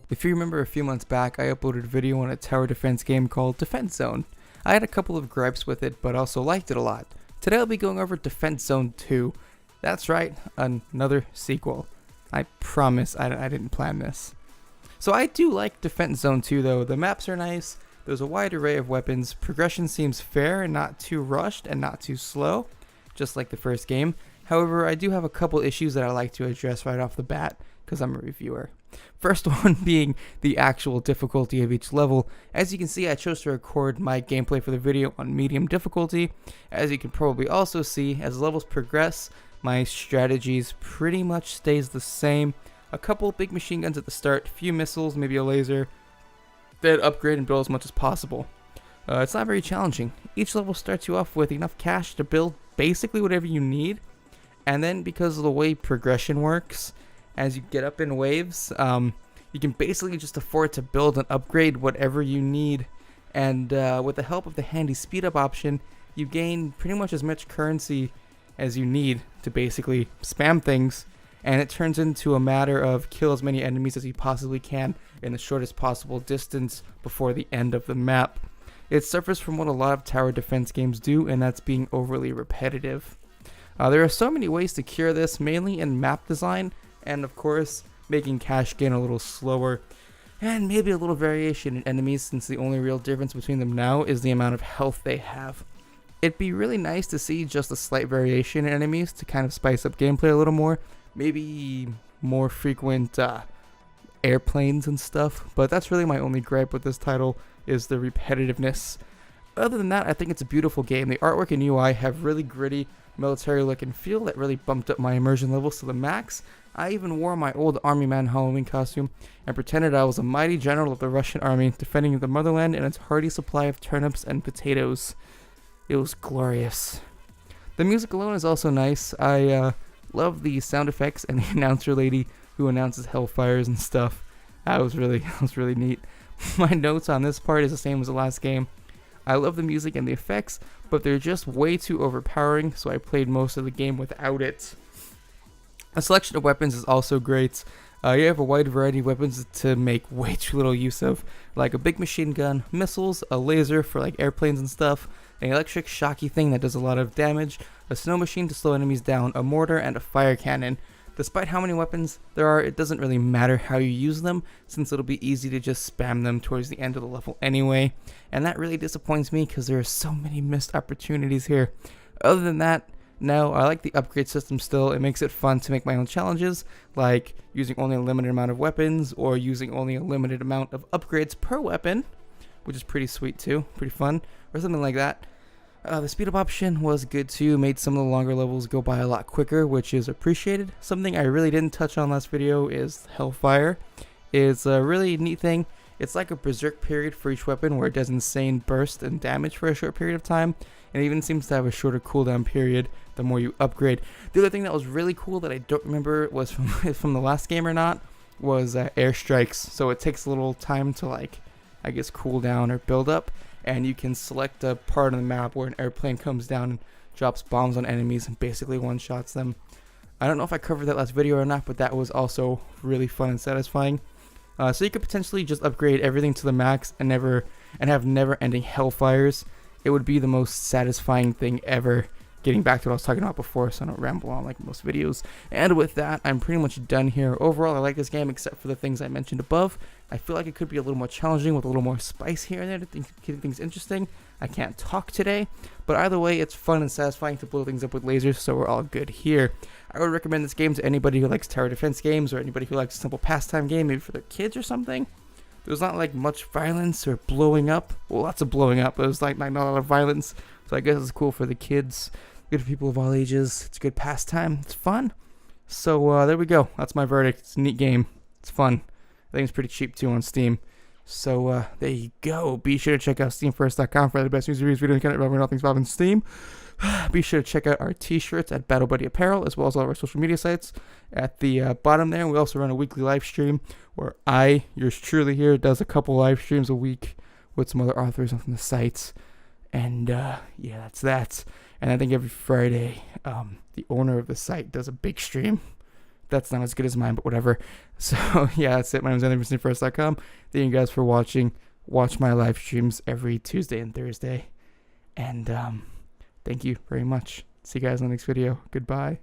If you remember a few months back, I uploaded a video on a tower defense game called Defense Zone. I had a couple of gripes with it, but also liked it a lot. Today I'll be going over Defense Zone 2. That's right, another sequel. I promise I didn't plan this. So I do like Defense Zone 2 though. The maps are nice, there's a wide array of weapons, progression seems fair and not too rushed and not too slow, just like the first game. However, I do have a couple issues that I like to address right off the bat, because I'm a reviewer. First one being the actual difficulty of each level. As you can see, I chose to record my gameplay for the video on medium difficulty. As you can probably also see, as levels progress, my strategies pretty much stays the same. A couple big machine guns at the start, few missiles, maybe a laser, then upgrade and build as much as possible. It's not very challenging. Each level starts you off with enough cash to build basically whatever you need, and then because of the way progression works, as you get up in waves, you can basically just afford to build and upgrade whatever you need. And with the help of the handy speed up option, you gain pretty much as much currency as you need to basically spam things. And it turns into a matter of kill as many enemies as you possibly can in the shortest possible distance before the end of the map. It suffers from what a lot of tower defense games do, and that's being overly repetitive. There are so many ways to cure this, mainly in map design, and of course, making cash gain a little slower, and maybe a little variation in enemies, since the only real difference between them now is the amount of health they have. It'd be really nice to see just a slight variation in enemies to kind of spice up gameplay a little more, maybe more frequent airplanes and stuff, but that's really my only gripe with this title, is the repetitiveness. Other than that, I think it's a beautiful game. The artwork and UI have really gritty, military look and feel that really bumped up my immersion levels to the max. I even wore my old Army Man Halloween costume and pretended I was a mighty general of the Russian army defending the motherland and its hearty supply of turnips and potatoes. It was glorious. The music alone is also nice. I love the sound effects and the announcer lady who announces hellfires and stuff. That was really neat. My notes on this part is the same as the last game. I love the music and the effects, but they're just way too overpowering, so I played most of the game without it. A selection of weapons is also great. You have a wide variety of weapons to make way too little use of, like a big machine gun, missiles, a laser for like airplanes and stuff, an electric shocky thing that does a lot of damage, a snow machine to slow enemies down, a mortar, and a fire cannon. Despite how many weapons there are, it doesn't really matter how you use them, since it'll be easy to just spam them towards the end of the level anyway, and that really disappoints me because there are so many missed opportunities here. Other than that, no, I like the upgrade system still. It makes it fun to make my own challenges, like using only a limited amount of weapons or using only a limited amount of upgrades per weapon, which is pretty sweet too, pretty fun, or something like that. The speed up option was good too, made some of the longer levels go by a lot quicker, which is appreciated. Something I really didn't touch on last video is Hellfire. It's a really neat thing. It's like a berserk period for each weapon where it does insane burst and damage for a short period of time, and it even seems to have a shorter cooldown period the more you upgrade. The other thing that was really cool that I don't remember was from the last game or not was airstrikes. So it takes a little time to like, I guess, cool down or build up, and you can select a part of the map where an airplane comes down and drops bombs on enemies and basically one-shots them. I don't know if I covered that last video or not, but that was also really fun and satisfying. So you could potentially just upgrade everything to the max and have never-ending hellfires. It would be the most satisfying thing ever. Getting back to what I was talking about before, so I don't ramble on like most videos. And with that, I'm pretty much done here. Overall, I like this game except for the things I mentioned above. I feel like it could be a little more challenging with a little more spice here and there to keep things interesting. I can't talk today, but either way, it's fun and satisfying to blow things up with lasers, so we're all good here. I would recommend this game to anybody who likes tower defense games or anybody who likes a simple pastime game, maybe for their kids or something. There's not like much violence or blowing up. Well, lots of blowing up, but there's like not a lot of violence, so I guess it's cool for the kids. Good for people of all ages. It's a good pastime. It's fun. So there we go. That's my verdict. It's a neat game. It's fun. I think it's pretty cheap too on Steam. So there you go. Be sure to check out SteamFirst.com for the best news reviews, videos, and all things Bob and Steam. Be sure to check out our t-shirts at Battle Buddy Apparel, as well as all of our social media sites. At the bottom there, we also run a weekly live stream where yours truly here, does a couple live streams a week with some other authors on the sites. And yeah, that's that. And I think every Friday, the owner of the site does a big stream. That's not as good as mine, but whatever. So yeah, that's it. My name's AnthonyFirst.com. Thank you guys for watching. Watch my live streams every Tuesday and Thursday. And thank you very much. See you guys in the next video. Goodbye.